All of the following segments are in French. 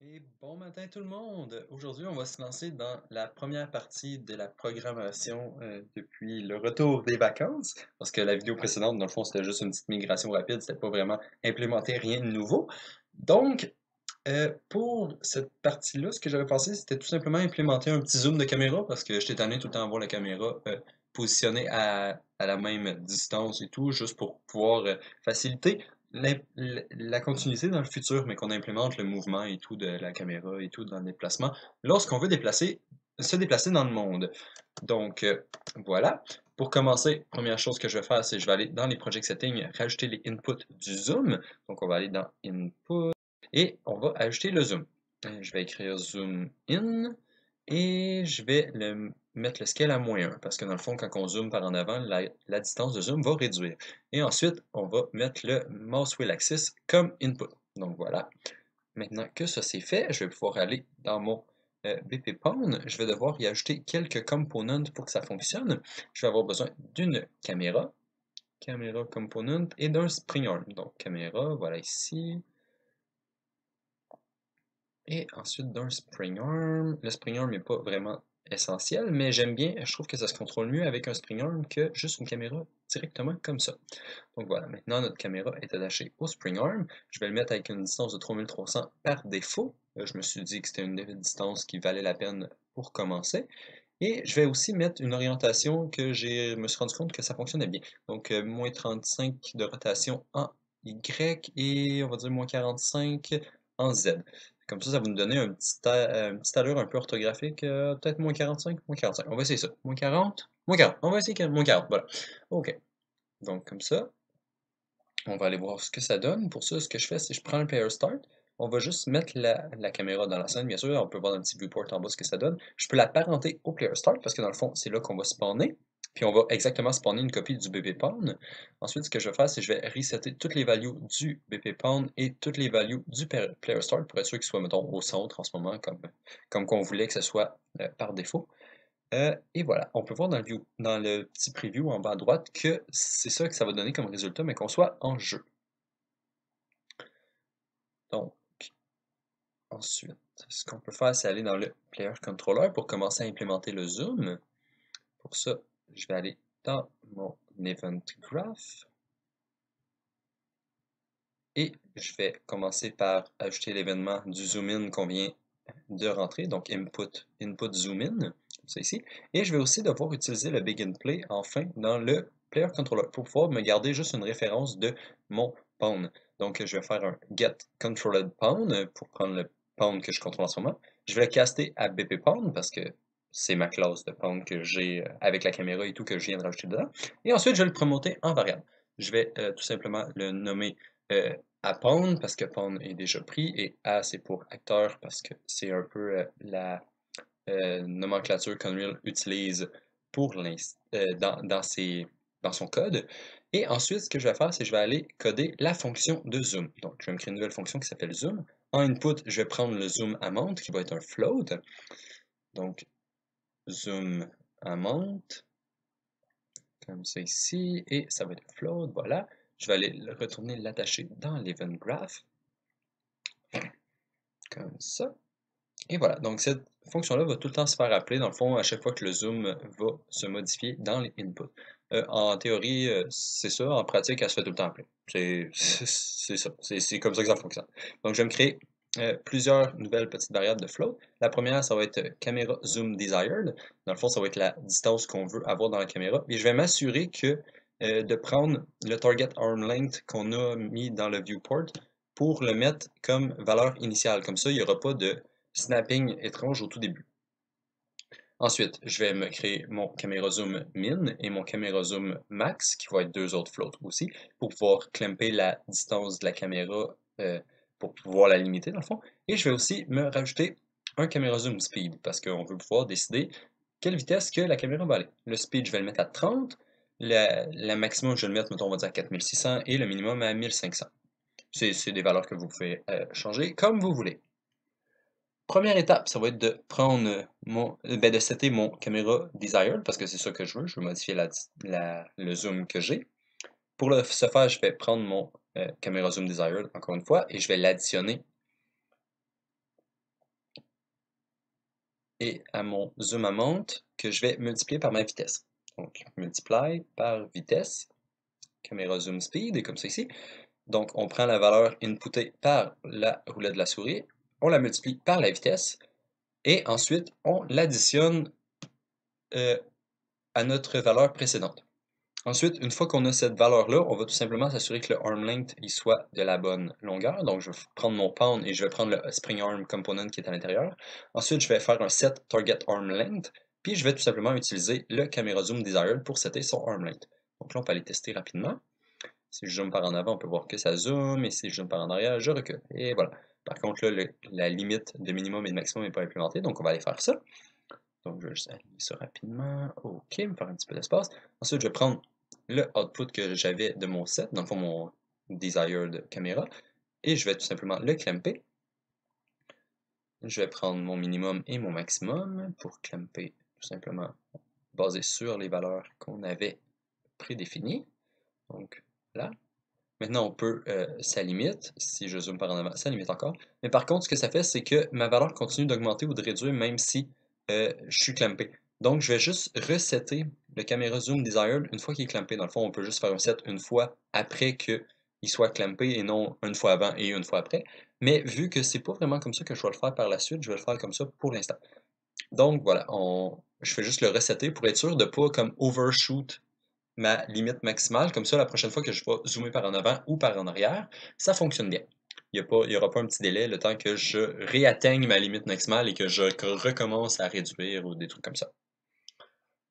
Et bon matin tout le monde! Aujourd'hui, on va se lancer dans la première partie de la programmation depuis le retour des vacances. Parce que la vidéo précédente, dans le fond, c'était juste une petite migration rapide, c'était pas vraiment implémenter rien de nouveau. Donc, pour cette partie-là, ce que j'avais pensé, c'était tout simplement implémenter un petit zoom de caméra parce que j'étais tanné tout le temps à voir la caméra positionnée à la même distance et tout, juste pour pouvoir faciliter la continuité dans le futur, mais qu'on implémente le mouvement et tout de la caméra et tout dans le déplacement lorsqu'on veut se déplacer dans le monde. Donc, voilà. Pour commencer, première chose que je vais faire, c'est que je vais aller dans les Project Settings, rajouter les inputs du zoom. Donc, on va aller dans Input et on va ajouter le zoom. Je vais écrire zoom in et je vais mettre le scale à -1 parce que dans le fond, quand on zoome par en avant, la distance de zoom va réduire. Et ensuite, on va mettre le mouse wheel axis comme input. Donc voilà. Maintenant que ça c'est fait, je vais pouvoir aller dans mon BP Pawn. Je vais devoir y ajouter quelques components pour que ça fonctionne. Je vais avoir besoin d'une caméra component et d'un spring arm. Donc caméra, voilà ici. Et ensuite d'un spring arm. Le spring arm n'est pas vraiment essentiel, mais j'aime bien, je trouve que ça se contrôle mieux avec un spring arm que juste une caméra directement comme ça. Donc voilà, maintenant notre caméra est attachée au spring arm. Je vais le mettre avec une distance de 3300 par défaut. Je me suis dit que c'était une distance qui valait la peine pour commencer. Et je vais aussi mettre une orientation que me suis rendu compte que ça fonctionnait bien. Donc -35 de rotation en Y et on va dire -45 en Z. Comme ça va nous donner une petite allure un peu orthographique. Peut-être -45, -45. On va essayer ça. -40, -40. On va essayer -40. Voilà. OK. Donc comme ça. On va aller voir ce que ça donne. Pour ça, ce que je fais, c'est que je prends le player start. On va juste mettre la caméra dans la scène, bien sûr. On peut voir dans le petit viewport en bas ce que ça donne. Je peux la parenter au player start parce que dans le fond, c'est là qu'on va spawner. Puis on va exactement spawner une copie du BP Pawn. Ensuite, ce que je vais faire, c'est que je vais resetter toutes les values du BP Pawn et toutes les values du player start pour être sûr qu'ils soient, mettons, au centre en ce moment, comme qu'on voulait que ce soit par défaut. Et voilà, on peut voir dans le petit preview en bas à droite que c'est ça que ça va donner comme résultat, mais qu'on soit en jeu. Donc, ensuite, ce qu'on peut faire, c'est aller dans le Player Controller pour commencer à implémenter le zoom. Pour ça, je vais aller dans mon Event Graph et je vais commencer par ajouter l'événement du zoom in qu'on vient de rentrer, donc input zoom in, comme ça ici. Et je vais aussi devoir utiliser le begin play enfin dans le player controller pour pouvoir me garder juste une référence de mon pawn. Donc je vais faire un get controlled pawn pour prendre le pawn que je contrôle en ce moment. Je vais le caster à BP pawn parce que c'est ma classe de pawn que j'ai avec la caméra et tout que je viens de rajouter dedans. Et ensuite je vais le promoter en variable. Je vais tout simplement le nommer à Pawn parce que Pawn est déjà pris et A c'est pour acteur parce que c'est un peu la nomenclature qu'Unreal utilise pour dans son code. Et ensuite, ce que je vais faire, c'est que je vais aller coder la fonction de zoom. Donc, je vais me créer une nouvelle fonction qui s'appelle zoom. En input, je vais prendre le zoom amount qui va être un float. Donc, zoom amount, comme ça ici, et ça va être un float, voilà. Je vais aller retourner l'attacher dans l'event graph, comme ça. Et voilà, donc cette fonction-là va tout le temps se faire appeler, dans le fond, à chaque fois que le zoom va se modifier dans les inputs. En théorie, c'est ça, en pratique, elle se fait tout le temps appeler. C'est ça, c'est comme ça que ça fonctionne. Donc, je vais me créer plusieurs nouvelles petites variables de float. La première, ça va être caméra zoom desired. Dans le fond, ça va être la distance qu'on veut avoir dans la caméra. Et je vais m'assurer que de prendre le target arm length qu'on a mis dans le viewport pour le mettre comme valeur initiale. Comme ça, il n'y aura pas de snapping étrange au tout début. Ensuite, je vais me créer mon caméra zoom min et mon caméra zoom max, qui vont être deux autres floats aussi, pour pouvoir clamper la distance de la caméra pour pouvoir la limiter dans le fond. Et je vais aussi me rajouter un caméra zoom speed, parce qu'on veut pouvoir décider quelle vitesse que la caméra va aller. Le speed, je vais le mettre à 30, la maximum, je vais le mettre, mettons, on va dire à 4600 et le minimum à 1500. C'est des valeurs que vous pouvez changer comme vous voulez. Première étape, ça va être de prendre de setter mon caméra desired parce que c'est ça que je veux modifier le zoom que j'ai. Pour ce faire, je vais prendre mon caméra zoom desired encore une fois et je vais l'additionner et à mon zoom amount que je vais multiplier par ma vitesse. Donc, multiply par vitesse, caméra zoom speed, et comme ça ici. Donc, on prend la valeur inputée par la roulette de la souris, on la multiplie par la vitesse, et ensuite, on l'additionne à notre valeur précédente. Ensuite, une fois qu'on a cette valeur-là, on va tout simplement s'assurer que le arm length il soit de la bonne longueur. Donc, je vais prendre mon pound et je vais prendre le spring arm component qui est à l'intérieur. Ensuite, je vais faire un set target arm length, puis je vais tout simplement utiliser le camera zoom desired pour setter son arm length. Donc là, on peut aller tester rapidement. Si je zoome par en avant, on peut voir que ça zoome, et si je zoome par en arrière, je recule. Et voilà. Par contre, là, la limite de minimum et de maximum n'est pas implémentée, donc on va aller faire ça. Donc, je vais juste aligner ça rapidement. OK, me faire un petit peu d'espace. Ensuite, je vais prendre le output que j'avais de mon set, dans le fond, mon desired caméra, et je vais tout simplement le clamper. Je vais prendre mon minimum et mon maximum pour clamper, tout simplement basé sur les valeurs qu'on avait prédéfinies. Donc, là. Maintenant, on peut, ça limite, si je zoome par en avant, ça limite encore. Mais par contre, ce que ça fait, c'est que ma valeur continue d'augmenter ou de réduire même si je suis clampé. Donc, je vais juste resetter le caméra zoom desired une fois qu'il est clampé. Dans le fond, on peut juste faire un set une fois après qu'il soit clampé et non une fois avant et une fois après. Mais vu que c'est pas vraiment comme ça que je vais le faire par la suite, je vais le faire comme ça pour l'instant. Donc, voilà, je fais juste le resetter pour être sûr de ne pas comme overshoot ma limite maximale. Comme ça, la prochaine fois que je vais zoomer par en avant ou par en arrière, ça fonctionne bien. Il n'y aura pas un petit délai le temps que je réatteigne ma limite maximale et que je recommence à réduire ou des trucs comme ça.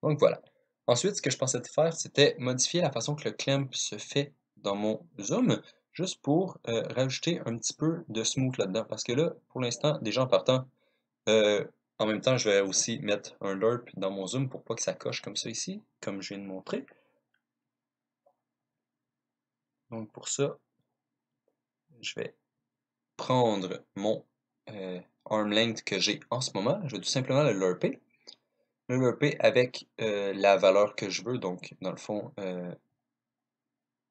Donc voilà. Ensuite, ce que je pensais de faire, c'était modifier la façon que le clamp se fait dans mon zoom, juste pour rajouter un petit peu de smooth là-dedans. Parce que là, pour l'instant, déjà en partant, en même temps, je vais aussi mettre un lerp dans mon zoom pour pas que ça coche comme ça ici, comme je viens de montrer. Donc pour ça, je vais prendre mon arm length que j'ai en ce moment, je vais tout simplement le lerper avec la valeur que je veux, donc dans le fond,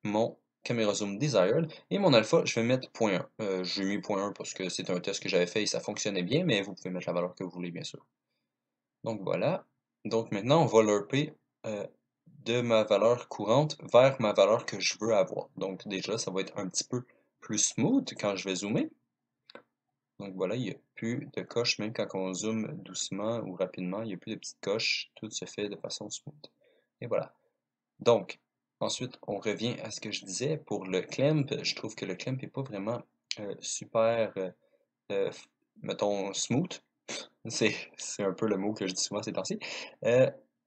mon camera zoom desired, et mon alpha, je vais mettre 0.1. J'ai mis 0.1 parce que c'est un test que j'avais fait et ça fonctionnait bien, mais vous pouvez mettre la valeur que vous voulez, bien sûr. Donc voilà. Donc maintenant, on va lerper de ma valeur courante vers ma valeur que je veux avoir. Donc déjà, ça va être un petit peu plus smooth quand je vais zoomer. Donc voilà, il n'y a plus de coches, même quand on zoome doucement ou rapidement, il n'y a plus de petites coches, tout se fait de façon smooth. Et voilà. Donc, ensuite, on revient à ce que je disais pour le clamp. Je trouve que le clamp n'est pas vraiment super, euh, mettons, smooth. C'est un peu le mot que je dis souvent ces temps-ci.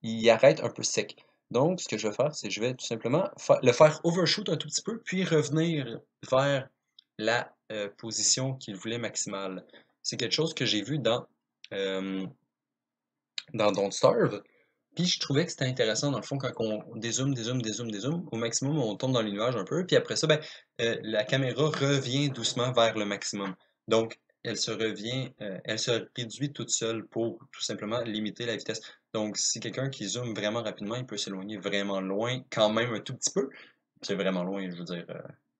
Il arrête un peu sec. Donc, ce que je vais faire, c'est que je vais tout simplement le faire overshoot un tout petit peu, puis revenir vers la position qu'il voulait maximale. C'est quelque chose que j'ai vu euh, dans Don't Starve, puis je trouvais que c'était intéressant dans le fond quand on dézoome, dézoome, dézoome, dézoome, au maximum on tombe dans les nuages un peu, puis après ça, ben, la caméra revient doucement vers le maximum. Donc elle se réduit toute seule pour tout simplement limiter la vitesse. Donc si quelqu'un qui zoome vraiment rapidement, il peut s'éloigner vraiment loin, quand même un tout petit peu. C'est vraiment loin, je veux dire,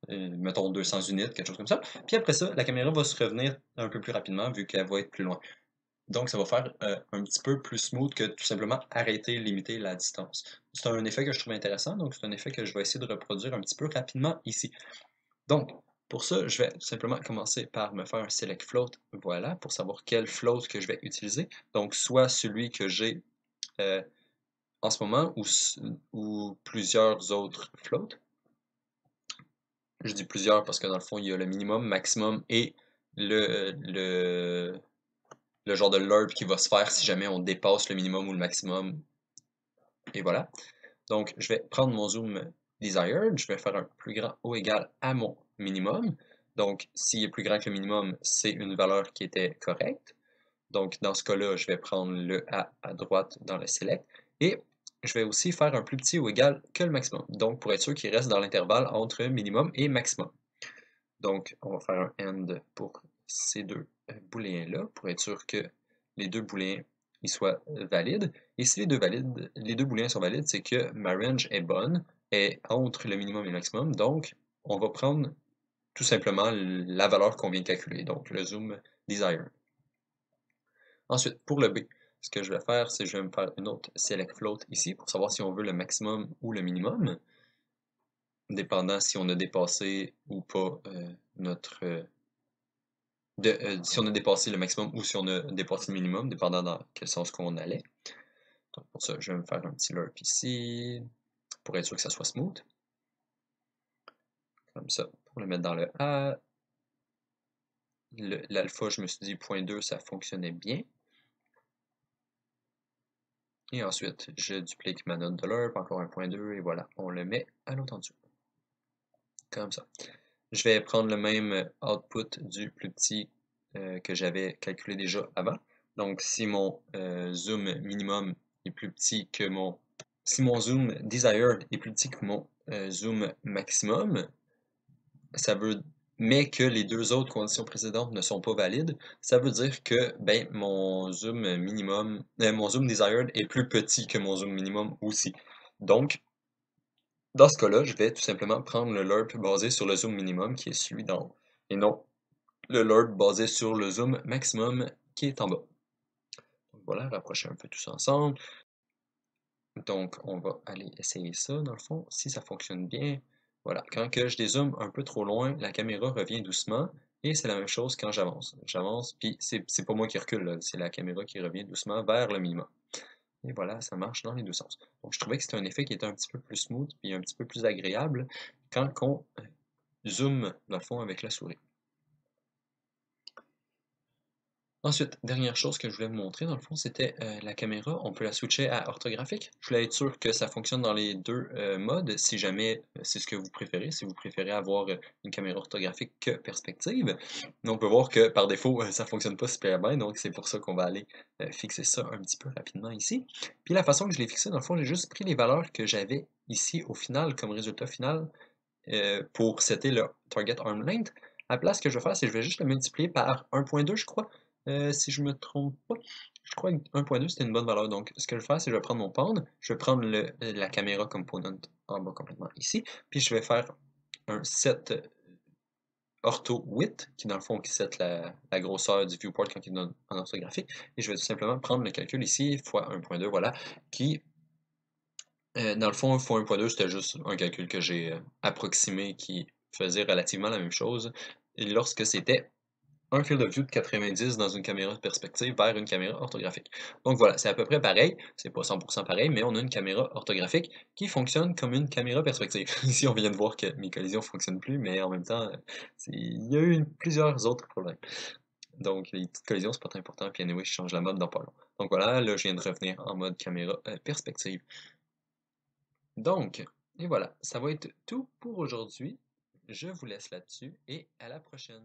mettons 200 unités, quelque chose comme ça. Puis après ça, la caméra va se revenir un peu plus rapidement vu qu'elle va être plus loin. Donc, ça va faire un petit peu plus smooth que tout simplement arrêter, limiter la distance. C'est un effet que je trouve intéressant, donc c'est un effet que je vais essayer de reproduire un petit peu rapidement ici. Donc, pour ça, je vais tout simplement commencer par me faire un select float, voilà, pour savoir quel float que je vais utiliser. Donc, soit celui que j'ai en ce moment ou plusieurs autres floats. Je dis plusieurs parce que dans le fond, il y a le minimum, maximum et le genre de lerp qui va se faire si jamais on dépasse le minimum ou le maximum. Et voilà. Donc, je vais prendre mon zoom desired, je vais faire un plus grand ou égal à mon minimum. Donc, s'il est plus grand que le minimum, c'est une valeur qui était correcte. Donc, dans ce cas-là, je vais prendre le A à droite dans le select. Et je vais aussi faire un plus petit ou égal que le maximum. Donc, pour être sûr qu'il reste dans l'intervalle entre minimum et maximum. Donc, on va faire un AND pour ces deux booléens-là, pour être sûr que les deux booléens ils soient valides. Et si les deux booléens sont valides, c'est que ma range est bonne, est entre le minimum et le maximum. Donc, on va prendre tout simplement la valeur qu'on vient de calculer, donc le zoom desired. Ensuite, pour le B, ce que je vais faire, c'est que je vais me faire une autre select float ici pour savoir si on veut le maximum ou le minimum, dépendant si on a dépassé ou pas si on a dépassé le maximum ou si on a dépassé le minimum, dépendant dans quel sens qu'on allait. Donc pour ça, je vais me faire un petit lerp ici, pour être sûr que ça soit smooth. Comme ça, pour le mettre dans le A. L'alpha, je me suis dit 0.2, ça fonctionnait bien. Et ensuite, je duplique ma note de lerp, encore un 0.2, et voilà, on le met à l'autre en dessous. Comme ça. Je vais prendre le même output du plus petit que j'avais calculé déjà avant. Donc, si mon zoom minimum est plus petit que mon... Si mon zoom desired est plus petit que mon zoom maximum, ça veut... mais que les deux autres conditions précédentes ne sont pas valides, ça veut dire que ben, mon zoom minimum, mon zoom desired est plus petit que mon zoom minimum aussi. Donc, dans ce cas-là, je vais tout simplement prendre le lerp basé sur le zoom minimum qui est celui d'en haut, et non le lerp basé sur le zoom maximum qui est en bas. Donc voilà, rapprocher un peu tout ça ensemble. Donc on va aller essayer ça dans le fond, si ça fonctionne bien. Voilà, quand que je dézoome un peu trop loin, la caméra revient doucement, et c'est la même chose quand j'avance. J'avance, puis c'est pas moi qui recule, c'est la caméra qui revient doucement vers le minimum. Et voilà, ça marche dans les deux sens. Donc je trouvais que c'était un effet qui était un petit peu plus smooth, puis un petit peu plus agréable quand on zoome, dans le fond, avec la souris. Ensuite, dernière chose que je voulais vous montrer, dans le fond, c'était la caméra. On peut la switcher à orthographique. Je voulais être sûr que ça fonctionne dans les deux modes, si jamais c'est ce que vous préférez, si vous préférez avoir une caméra orthographique que perspective. Mais on peut voir que par défaut, ça fonctionne pas super bien, donc c'est pour ça qu'on va aller fixer ça un petit peu rapidement ici. Puis la façon que je l'ai fixé, dans le fond, j'ai juste pris les valeurs que j'avais ici au final, comme résultat final, pour setter le target arm length. À la place, ce que je vais faire, c'est que je vais juste le multiplier par 1.2, je crois. Si je me trompe pas, je crois que 1.2 c'était une bonne valeur. Donc, ce que je vais faire, c'est que je vais prendre mon pendre, je vais prendre la caméra component en bas complètement ici, puis je vais faire un set ortho width, qui dans le fond qui set la grosseur du viewport quand il est en orthographique, et je vais tout simplement prendre le calcul ici, fois 1.2, voilà, qui dans le fond, fois 1.2, c'était juste un calcul que j'ai approximé qui faisait relativement la même chose. Et lorsque c'était un field of view de 90 dans une caméra de perspective vers une caméra orthographique. Donc voilà, c'est à peu près pareil, c'est pas 100% pareil, mais on a une caméra orthographique qui fonctionne comme une caméra perspective. Ici, on vient de voir que mes collisions ne fonctionnent plus, mais en même temps, il y a eu plusieurs autres problèmes. Donc les petites collisions, c'est pas très important, puis anyway, je change la mode dans pas long. Donc voilà, là, je viens de revenir en mode caméra perspective. Donc, et voilà, ça va être tout pour aujourd'hui. Je vous laisse là-dessus et à la prochaine.